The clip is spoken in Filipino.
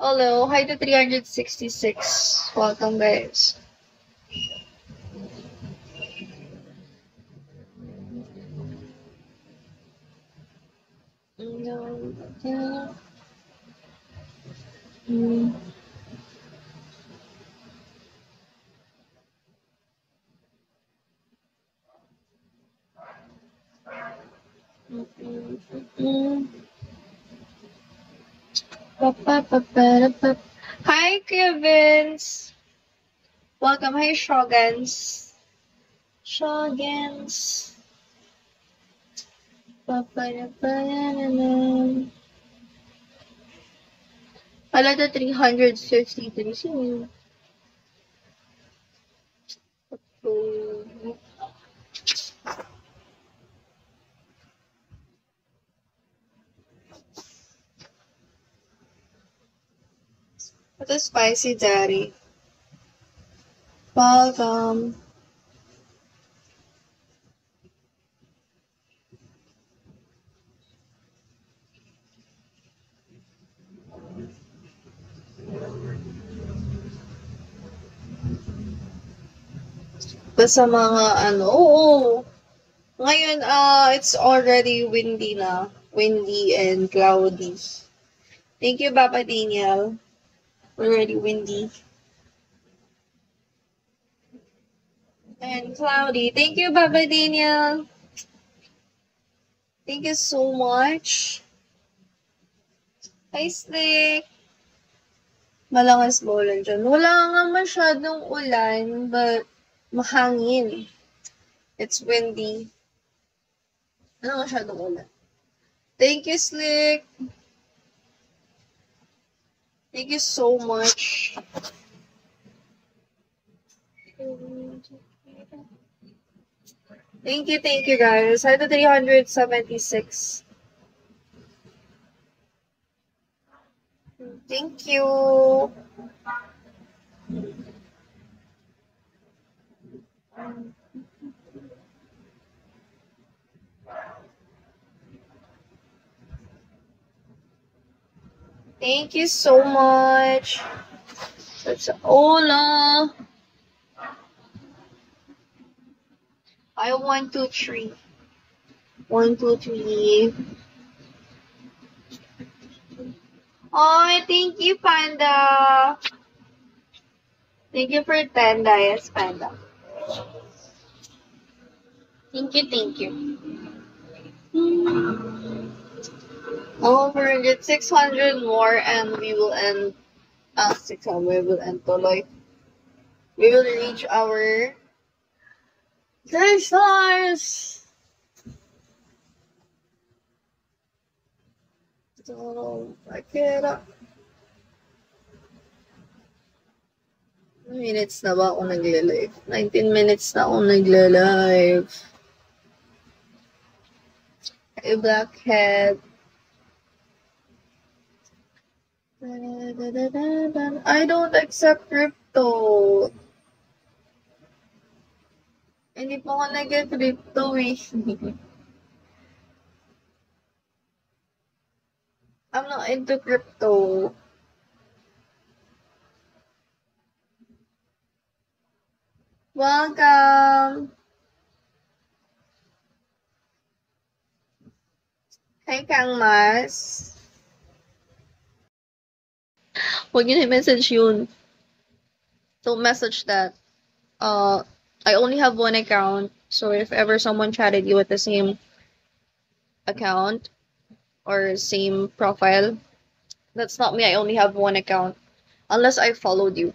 Hello, hi to 366. Welcome, guys. Hi, Kevins. Welcome. Hi, Shoguns. Shoguns. Hala, the 353. Sino? What a spicy daddy. Welcome. Basta mga ano, oo. Ngayon, it's already windy na. Windy and cloudy. Thank you, Papa Daniel. Already windy. And cloudy. Thank you, Papa Daniel. Thank you so much. Hi, Slick. Malakas ba ulan dyan? Wala nga masyadong ulan, but mahangin. It's windy. Wala masyadong ulan. Thank you, Slick. Thank you so much. Thank you, guys. Hi to 376. Thank you. Thank you so much. That's Ola. I 1, 2, 3. 1, 2, 3. Oh, thank you, Panda. Thank you for 10 dias, Panda. Thank you. We're get 600 more and we will end 600, we will end tuloy. We will reach our 10 stars. So, Akira. Minutes na ba ako nagle-live? 19 minutes na ako nagle-live. Hey, Blackhead. I don't accept crypto. Hindi pa ako nag-crypto eh. I'm not into crypto. Welcome. Hi, Kang Mas. Huwag niyo na-message yun. Don't message that. I only have one account. So if ever someone chatted you with the same account or same profile, that's not me. I only have one account. Unless I followed you.